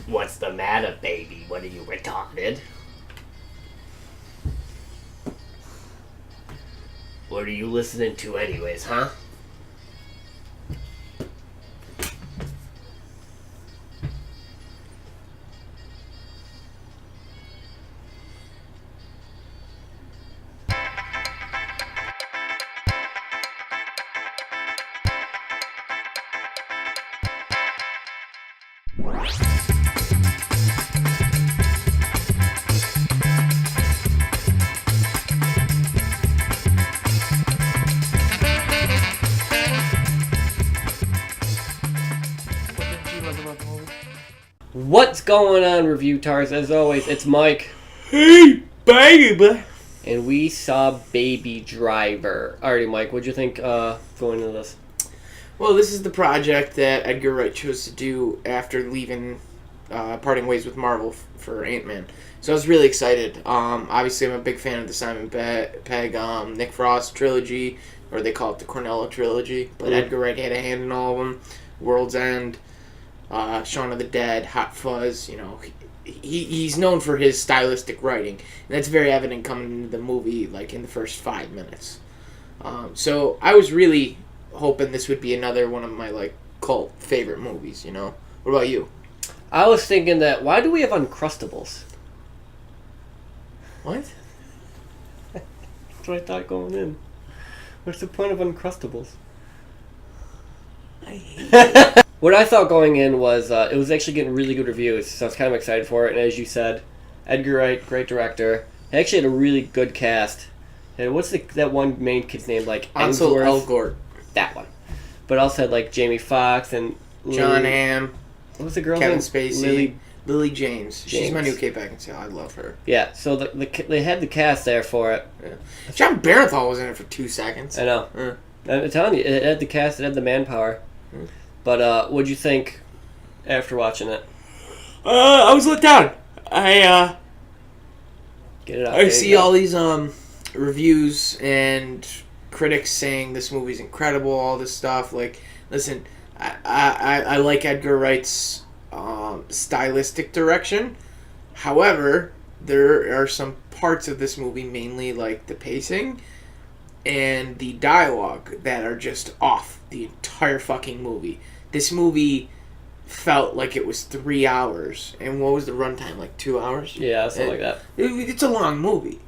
What's the matter, baby? What are you, retarded? What are you listening to anyways, huh? What's going on, Review Tars? As always, it's Mike. Hey, baby! And we saw Baby Driver. Alrighty, Mike, what'd you think going into this? Well, this is the project that Edgar Wright chose to do after leaving, parting ways with Marvel for Ant-Man. So I was really excited. Obviously, I'm a big fan of the Simon Pegg, Nick Frost trilogy, or they call it the Cornello trilogy. But Edgar Wright had a hand in all of them. World's End, Shaun of the Dead, Hot Fuzz. You know, he's known for his stylistic writing, and that's very evident coming into the movie, like in the first 5 minutes. So I was really hoping this would be another one of my like cult favorite movies. You know, what about you? I was thinking that, why do we have Uncrustables? What? That's what I thought going in. What's the point of Uncrustables? I hate it. What I thought going in was it was actually getting really good reviews, so I was kind of excited for it. And as you said, Edgar Wright, great director. He actually had a really good cast. And what's that one main kid's name? Like Ansel Elgort. That one. But also had like Jamie Foxx and John Hamm. What was the girl's Kevin name? Spacey. Lily James. She's my new Kate Beckinsale. I love her. Yeah, so they had the cast there for it. Yeah. John Barenthal was in it for 2 seconds. I know. I'm telling you, it had the cast, it had the manpower. But what'd you think after watching it? I was let down. Get it out. I see all these reviews and critics saying this movie's incredible, all this stuff. Like, listen, I like Edgar Wright's stylistic direction. However, there are some parts of this movie, mainly like the pacing and the dialogue, that are just off the entire fucking movie. This movie felt like it was 3 hours. And what was the runtime? Like 2 hours? Yeah, something like that. It's a long movie.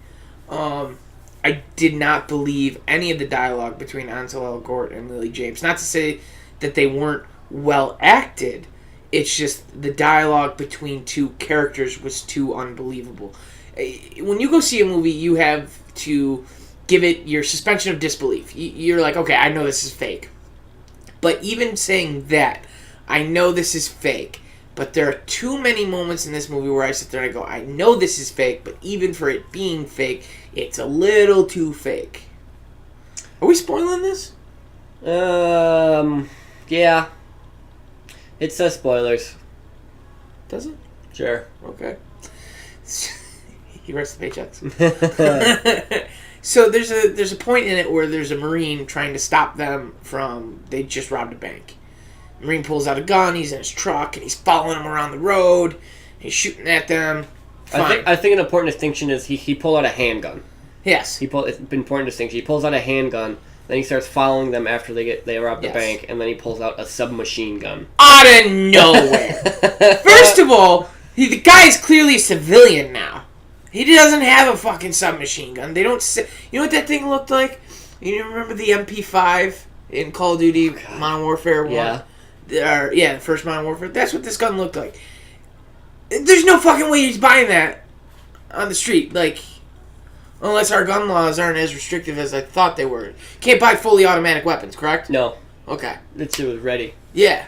I did not believe any of the dialogue between Ansel Elgort and Lily James. Not to say that they weren't well acted. It's just the dialogue between two characters was too unbelievable. When you go see a movie, you have to give it your suspension of disbelief. You're like, okay, I know this is fake. But even saying that, I know this is fake, but there are too many moments in this movie where I sit there and I go, I know this is fake, but even for it being fake, it's a little too fake. Are we spoiling this? Yeah. It says spoilers. Does it? Sure. Okay. He writes the paychecks. So there's a point in it where there's a Marine trying to stop them from... They just robbed a bank. The Marine pulls out a gun, he's in his truck, and he's following them around the road. He's shooting at them. Fine. I think an important distinction is he pulled out a handgun. Yes. It's an important distinction. He pulls out a handgun, then he starts following them after they rob the bank, and then he pulls out a submachine gun. Out of nowhere! First of all, the guy is clearly a civilian now. He doesn't have a fucking submachine gun. They don't say... You know what that thing looked like? You remember the MP5 in Call of Duty Modern Warfare 1? Yeah. The first Modern Warfare. That's what this gun looked like. There's no fucking way he's buying that on the street. Like, unless our gun laws aren't as restrictive as I thought they were. Can't buy fully automatic weapons, correct? No. Okay. It was ready. Yeah.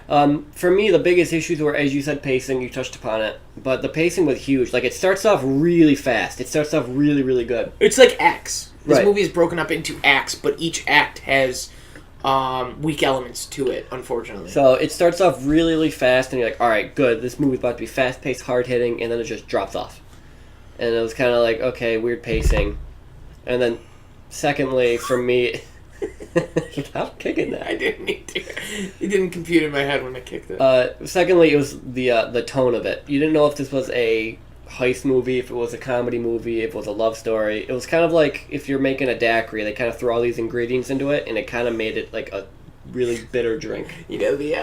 For me, the biggest issues were, as you said, pacing. You touched upon it. But the pacing was huge. Like, it starts off really fast. It starts off really, really good. It's like acts. This Right. movie is broken up into acts, but each act has weak elements to it, unfortunately. So it starts off really, really fast, and you're like, all right, good. This movie's about to be fast-paced, hard-hitting, and then it just drops off. And it was kind of like, okay, weird pacing. And then, secondly, for me... Stop kicking that. I didn't need to. It didn't compute in my head when I kicked it. Secondly, it was the tone of it. You didn't know if this was a heist movie, if it was a comedy movie, if it was a love story. It was kind of like if you're making a daiquiri, they kind of throw all these ingredients into it, and it kind of made it like a really bitter drink. You know the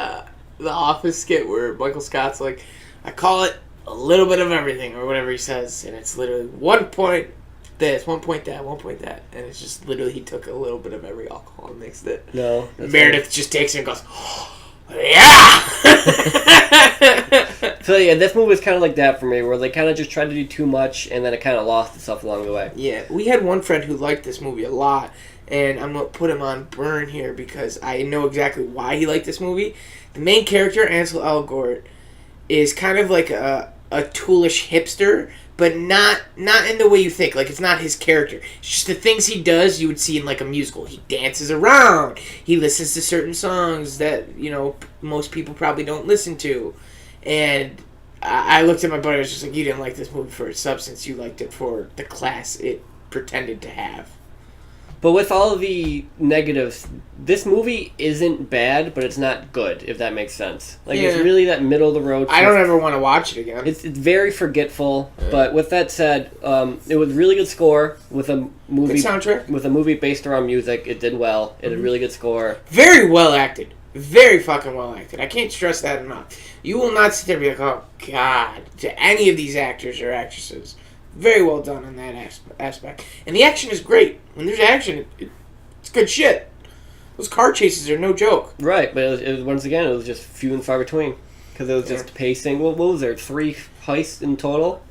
Office skit where Michael Scott's like, I call it a little bit of everything, or whatever he says, and it's literally 1 point this, 1 point that, 1 point that, and it's just literally he took a little bit of every alcohol and mixed it. No. Meredith just takes it and goes, oh, yeah! So yeah, this movie was kind of like that for me, where they kind of just tried to do too much, and then it kind of lost itself along the way. Yeah, we had one friend who liked this movie a lot, and I'm going to put him on burn here because I know exactly why he liked this movie. The main character, Ansel Elgort, is kind of like a toolish hipster, but not in the way you think. Like, it's not his character. It's just the things he does you would see in, like, a musical. He dances around. He listens to certain songs that, you know, most people probably don't listen to. And I looked at my buddy, I was just like, you didn't like this movie for its substance. You liked it for the class it pretended to have. But with all of the negatives, this movie isn't bad, but it's not good, if that makes sense. Like, Yeah. It's really that middle of the road. I don't ever want to watch it again. It's very forgetful, but with that said, it was really good score with a movie. Good soundtrack. With a movie based around music, it did well. It had a really good score. Very well acted. Very fucking well acted. I can't stress that enough. You will not sit there and be like, oh, God, to any of these actors or actresses. Very well done on that aspect. And the action is great. When there's action, it's good shit. Those car chases are no joke. Right, but it was once again, it was just few and far between. Because it was just pacing. What was there? 3 heists in total?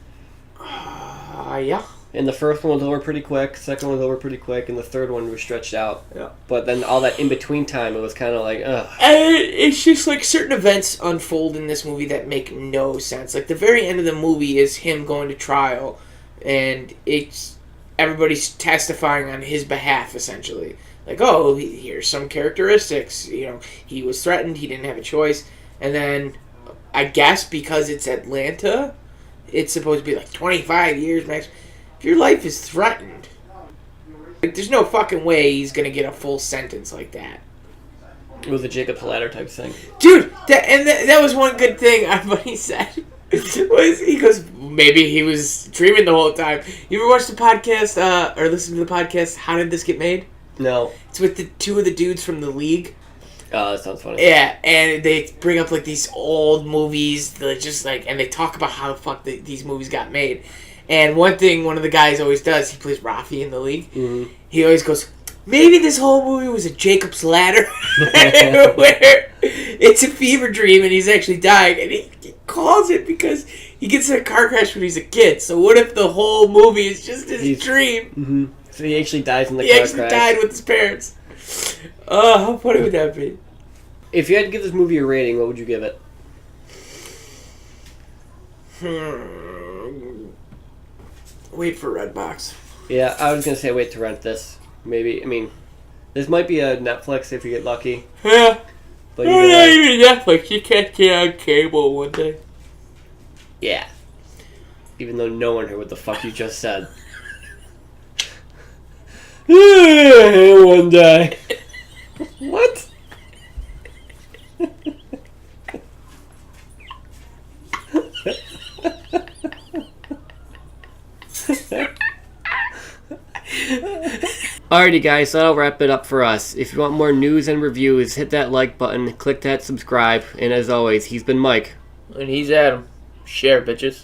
Yeah. And the first one was over pretty quick, second one was over pretty quick, and the third one was stretched out. Yeah. But then all that in-between time, it was kind of like, ugh. And it's just like certain events unfold in this movie that make no sense. Like the very end of the movie is him going to trial, and it's everybody's testifying on his behalf, essentially. Like, oh, here's some characteristics. You know, he was threatened, he didn't have a choice. And then, I guess because it's Atlanta, it's supposed to be like 25 years max. If your life is threatened, like, there's no fucking way he's gonna get a full sentence like that. It was a Jacob's Ladder type thing. Dude, that was one good thing what he said. Was he goes, maybe he was dreaming the whole time. You ever watch the podcast, or listen to the podcast, How Did This Get Made? No. It's with the 2 of the dudes from The League. Oh, that sounds funny. Yeah, and they bring up, like, these old movies, that just, like, and they talk about how the fuck these movies got made. And one thing one of the guys always does, he plays Rafi in The League, he always goes, maybe this whole movie was a Jacob's Ladder, where it's a fever dream and he's actually dying, and he calls it because he gets in a car crash when he's a kid. So what if the whole movie is just his dream? Mm-hmm. So he actually dies in the He car actually crash. died with his parents. Oh, how funny would that be? If you had to give this movie a rating, what would you give it? Wait for Redbox. Yeah, I was going to say wait to rent this. Maybe, I mean, this might be a Netflix if you get lucky. Yeah. But Not even Netflix. You can't get on cable one day. yeah. Even though no one heard what the fuck you just said. One day. What? Alrighty guys, so that'll wrap it up for us. If you want more news and reviews, hit that like button, click that subscribe, and as always, he's been Mike. And he's Adam. Share, bitches.